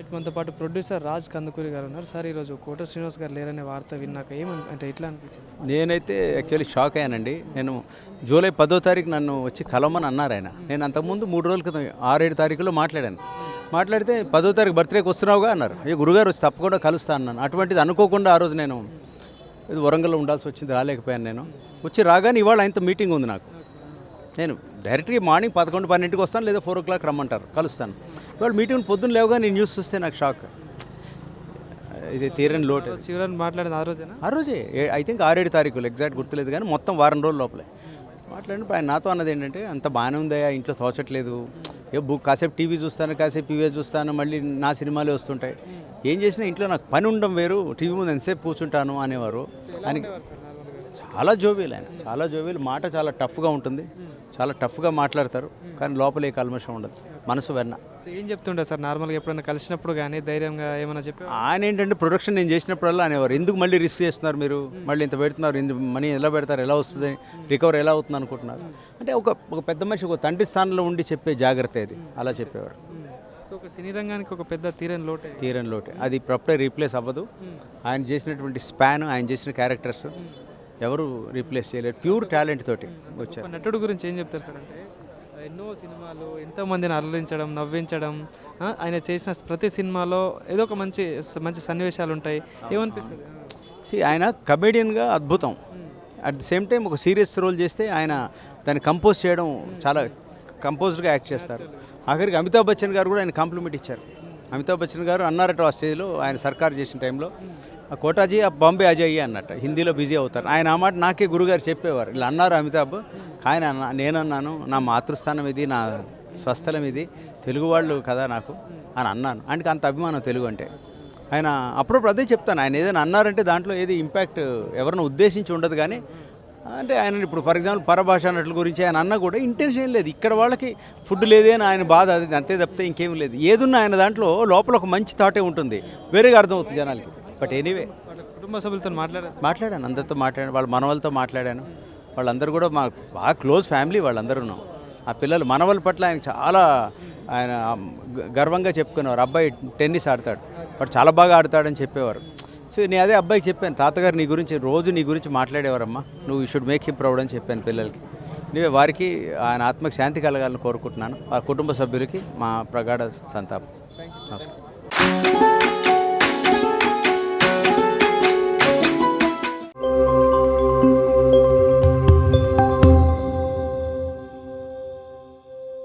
Right, మనతో పాటు producer Raj Kandukuri గారు ఉన్నారు. సార్, ఈరోజు కోట శ్రీనివాస్ గారు లేరనే వార్త విన్నాక అంటే ఎట్లా అనిపించింది? నేనైతే యాక్చువల్లీ షాక్ అయ్యానండి. నేను జూలై 10వ తారీఖు నన్ను వచ్చి కలవమని అన్నారు ఆయన. నేను అంతకుముందు 3 రోజుల క్రితం 6-7 తారీఖులో మాట్లాడితే 10వ తారీఖు బర్త్డేకి వస్తున్నావుగా అన్నారు. అయ్యో గురుగారు వచ్చి తప్పకుండా కలుస్తా అన్నాను. అటువంటిది అనుకోకుండా ఆ రోజు నేను ఇది వరంగల్లో ఉండాల్సి వచ్చింది, రాలేకపోయాను. నేను వచ్చి రాగానే ఇవాళ ఆయనతో మీటింగ్ ఉంది నాకు. నేను డైరెక్ట్గా మార్నింగ్ 11-12కి వస్తాను, లేదా 4 o'clock రమ్మంటారు, కలుస్తాను. ఇవాళ మీటింగ్ పొద్దున్న లేవుగా నేను న్యూస్ చూస్తే నాకు షాక్. ఇది తీరని లోటు. చివరని మాట్లాడింది ఆ రోజే ఐ థింక్ 6-7 తారీఖులు, ఎగ్జాక్ట్ గుర్తులేదు, కానీ మొత్తం వారం రోజుల లోపలే మాట్లాడినప్పుడు ఆయన నాతో అన్నది ఏంటంటే, అంత బాగానే ఉందయా, ఇంట్లో తోచట్లేదు, కాసేపు టీవీ చూస్తాను, కాసేపు ఇవే చూస్తాను, మళ్ళీ నా సినిమాలే వస్తుంటాయి, ఏం చేసినా ఇంట్లో నాకు పని ఉండడం వేరు, టీవీ ముందు ఎంతసేపు కూర్చుంటాను అనేవారు. ఆయనకి చాలా జోబీలు, మాట చాలా టఫ్గా ఉంటుంది, చాలా టఫ్గా మాట్లాడతారు, కానీ లోపల ఏ కల్మషం ఉండదు, మనసు వెన్న. ఏం చెప్తుంటారు సార్ నార్మల్గా ఎప్పుడైనా కలిసినప్పుడు కానీ ధైర్యంగా ఏమైనా చెప్పి? ఆయన ఏంటంటే ప్రొడక్షన్ నేను చేసినప్పుడల్లా అనేవారు, ఎందుకు మళ్ళీ రిస్క్ చేస్తున్నారు మీరు, మళ్ళీ ఇంత పెడుతున్నారు, ఇంత మనీ ఎలా పెడతారు, ఎలా వస్తుంది, రికవర్ ఎలా అవుతుంది అనుకుంటున్నారు అంటే ఒక పెద్ద మనిషి ఒక తండ్రి స్థానంలో ఉండి చెప్పే జాగ్రత్త ఇది, అలా చెప్పేవారు. సో ఒక సినీ రంగానికి ఒక పెద్ద తీరని లోటే, అది ఇప్పుడప్పుడే రీప్లేస్ అవ్వదు. ఆయన చేసినటువంటి స్పాన్, ఆయన చేసిన క్యారెక్టర్స్ ఎవరు రీప్లేస్ చేయలేరు, ప్యూర్ టాలెంట్ తోటి వచ్చారు. నటుడు గురించి ఏం చెప్తారు సార్? అంటే ఎన్నో సినిమాలు, ఎంతోమందిని అలరించడం, నవ్వించడం, ఆయన చేసిన ప్రతి సినిమాలో ఏదో ఒక మంచి సన్నివేశాలు ఉంటాయి, ఏమనిపిస్తుంది? ఆయన కమెడియన్గా అద్భుతం, అట్ ది సేమ్ టైం ఒక సీరియస్ రోల్ చేస్తే ఆయన దాన్ని కంపోజ్ చేయడం చాలా కంపోజ్డ్గా యాక్ట్ చేస్తారు. ఆఖరికి అమితాబ్ బచ్చన్ గారు కూడా ఆయన కాంప్లిమెంట్ ఇచ్చారు. అమితాబ్ బచ్చన్ గారు అన్నారట ఆ స్టేజ్లో, ఆయన సర్కార్ చేసిన టైంలో, కోటాజీ ఆ బాంబే అజయ్ అన్నట్టు హిందీలో బిజీ అవుతారు. ఆయన ఆ మాట నాకే గురుగారు చెప్పేవారు, ఇలా అన్నారు అమితాబ్, ఆయన నేనన్నాను, నా మాతృస్థానం ఇది, నా స్వస్థలం ఇది, తెలుగు వాళ్ళు కదా నాకు అని అన్నాను. అంటే అంత అభిమానం తెలుగు అంటే. ఆయన అప్పుడప్పుడు అదే చెప్తాను, ఆయన ఏదైనా అన్నారంటే దాంట్లో ఏది ఇంపాక్ట్ ఎవరిని ఉద్దేశించి ఉండదు, కానీ అంటే ఆయన ఇప్పుడు ఫర్ ఎగ్జాంపుల్ పరభాష నటుల గురించి ఆయన అన్న కూడా ఇంటెన్షన్ ఏం లేదు, ఇక్కడ వాళ్ళకి ఫుడ్ లేదే అని ఆయన బాధ, అది అంతే తప్పితే ఇంకేం లేదు. ఏదున్నా ఆయన దాంట్లో లోపల ఒక మంచి థాటే ఉంటుంది, వేరేగా అర్థమవుతుంది జనాలకి. బట్ ఎనీవే కుటుంబ సభ్యులతో మాట్లాడాను, అందరితో మాట్లాడాను, వాళ్ళ మనవలతో మాట్లాడాను. వాళ్ళందరూ కూడా మా బాగా క్లోజ్ ఫ్యామిలీ వాళ్ళందరూ. ఆ పిల్లలు మనవల పట్ల ఆయన చాలా ఆయన గర్వంగా చెప్పుకునేవారు. అబ్బాయి టెన్నిస్ ఆడతాడు, వాడు చాలా బాగా ఆడతాడని చెప్పేవారు. సో నేను అదే అబ్బాయికి చెప్పాను, తాతగారు రోజు నీ గురించి మాట్లాడేవారమ్మా, నువ్వు you should make him proud అని చెప్పాను పిల్లలకి. నీవే వారికి ఆయన ఆత్మకి శాంతి కలగాలని కోరుకుంటున్నాను. ఆ కుటుంబ సభ్యులకి మా ప్రగాఢ సంతాపం. నమస్కారం.